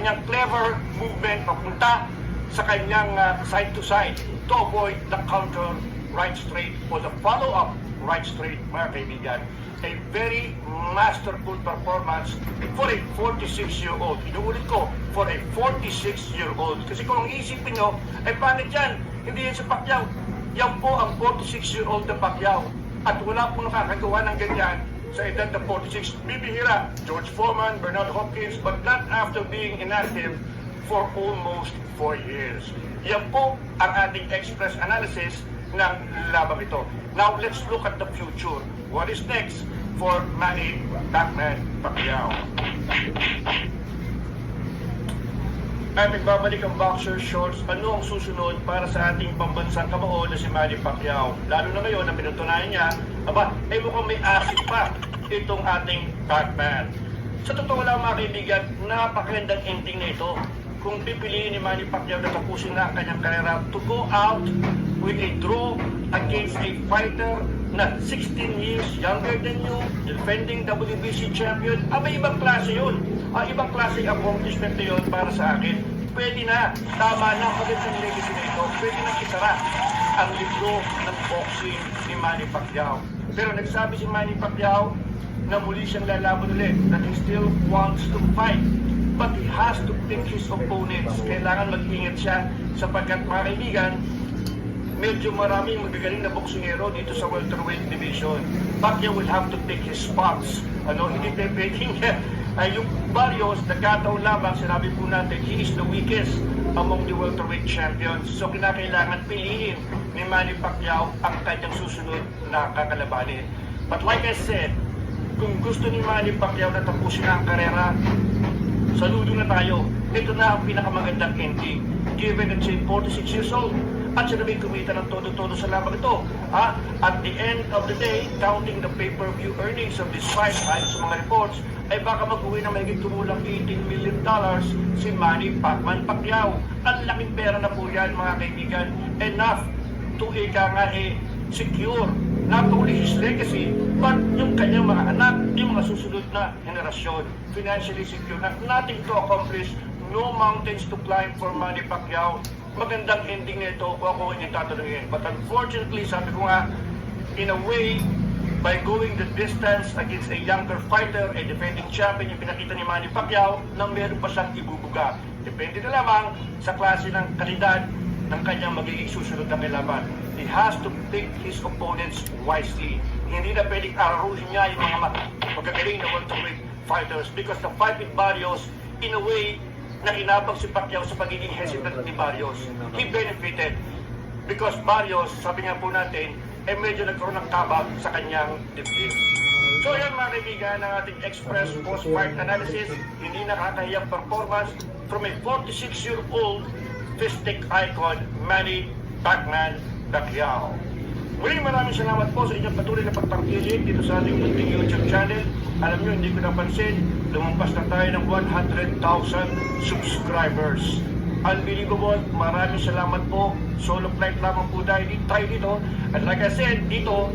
kanyang clever movement papunta sa kanyang side to side to avoid the counter right straight or the follow-up right straight, mga kaibigan. A very masterful performance for a 46-year-old. Inuulit ko, for a 46-year-old. Kasi kung iisipin nyo, ay paano dyan? Hindi yan si Pacquiao. Yan po ang 46-year-old na Pacquiao. At wala po nakakagawa ng ganyan sa edad na 46. Bibihira, George Foreman, Bernard Hopkins, but not after being inactive for almost 4 years. Yan po ang ating express analysis ng labang ito. Now, let's look at the future. What is next for Manny Pacquiao? Ay nagbabalik ang boxer shorts. Ano ang susunod para sa ating pambansang kamao na si Manny Pacquiao? Lalo na ngayon na pinutunayan niya, mukhang may asik pa itong ating Batman. Sa totoo lang mga kaibigan, napakagandang ending na ito. Kung pipiliin ni Manny Pacquiao na tapusin na ang kanyang karera to go out with a draw against a fighter na 16 years younger than you, defending WBC champion, may ibang klase yun. Ibang klase accomplishment na yun para sa akin. Pwede na, tama na, magandang legacy na ito. Pwede na isara ang libro ng boxing ni Manny Pacquiao. Pero nagsabi si Manny Pacquiao na muli siyang lalaban ulit, that he still wants to fight. But he has to pick his opponents. Kailangan mag-ingat siya sapagkat mga kaibigan, medyo maraming magagaling na boksingero dito sa welterweight division. Pacquiao will have to pick his spots. Hindi pwedeng yung Barrios, nagkataon lamang, sinabi po natin, he is the weakest among the welterweight champions. So kinakailangan piliin ni Manny Pacquiao ang kanyang susunod na kakalabanin. But like I said, kung gusto ni Manny Pacquiao na tapusin ang karera, saludo na tayo. Ito na ang pinakamagandang ending. Given that siya 46 years old, at siya na may kumita ng todo-todo sa laban ito. At the end of the day, counting the pay-per-view earnings of this fight, ayon sa mga reports, ay baka mag-uwi na mahigit kumulang $18 million si Manny Pacquiao. Ang laking pera na po yan, mga kaibigan. Enough to secure not only his legacy, but yung kanyang mga anak, yung mga susunod na henerasyon. Financially secure na, nothing to accomplish, no mountains to climb for Manny Pacquiao. Magandang ending na ito kung ako hindi tatanungin. But unfortunately, sabi ko nga, in a way, by going the distance against a younger fighter, a defending champion, yung pinakita ni Manny Pacquiao, na meron pa siyang ibubuga. Depende na lamang sa klase ng kalidad ng kanyang magiging susunod na kailaban. He has to pick his opponents wisely. Hindi na pwedeng araruhin niya yung mga magagaling na welterweight fighters because the fight with Barrios, in a way, nakinabang si Pacquiao sa pagiging hesitant ni Barrios. He benefited because Barrios, sabi nga po natin, medyo nagkaroon ng tabag sa kanyang dibdib. So yan mga kaibigan, ang ating express post-fight analysis, hindi nakakahiyang performance from a 46-year-old fistic icon, Manny Pacquiao. Muli maraming salamat po sa inyong patuloy na pagtangkilik dito sa ating munting YouTube channel. Alam nyo, hindi ko napansin, lumampas na tayo ng 100,000 subscribers. Unbelievable, maraming salamat po. Solo flight lamang po tayo dito. And like I said, dito,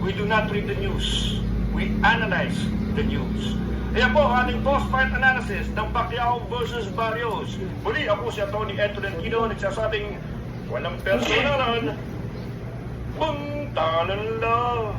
we do not read the news. We analyze the news. Ayan po ang ating post-fight analysis ng Pacquiao versus Barrios. Muli ako si Tony Tolentino, nagsasabing walang personalan, puntalan lang.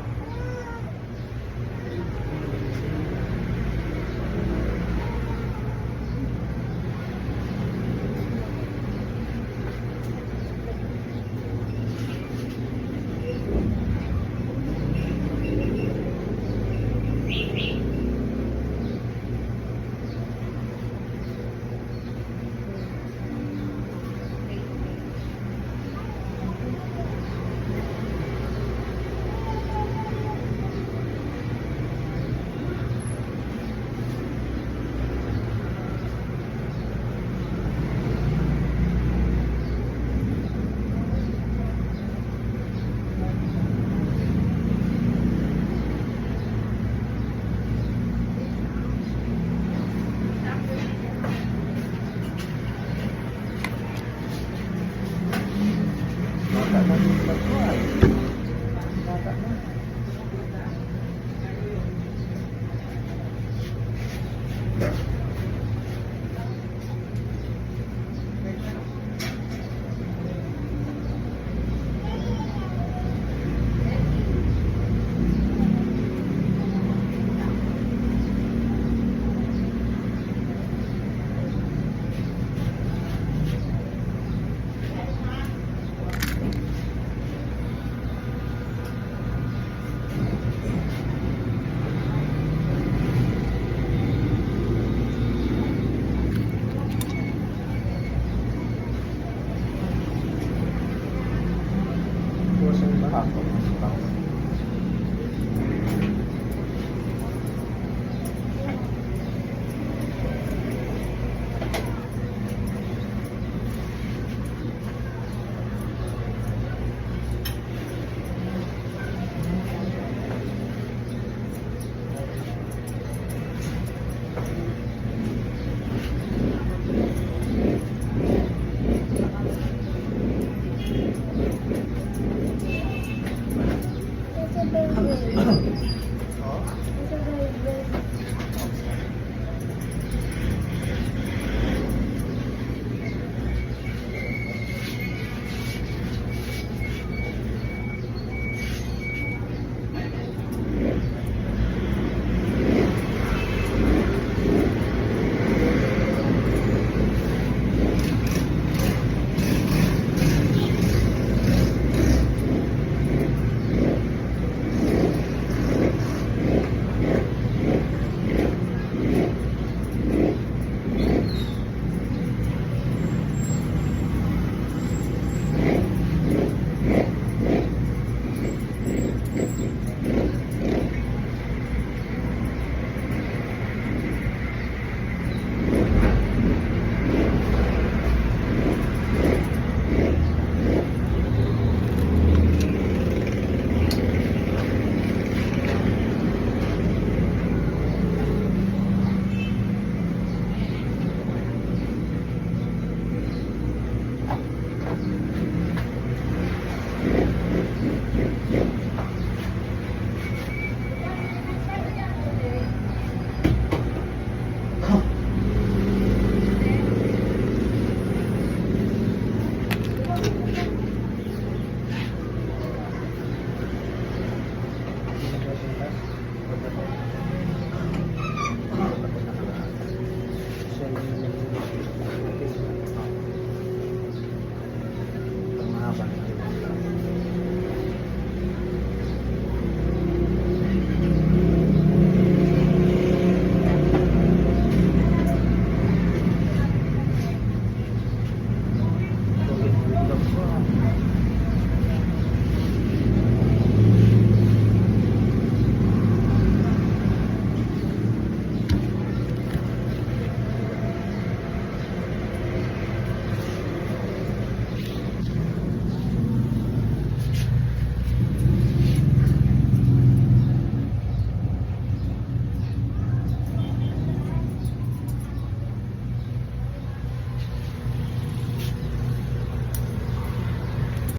Apo.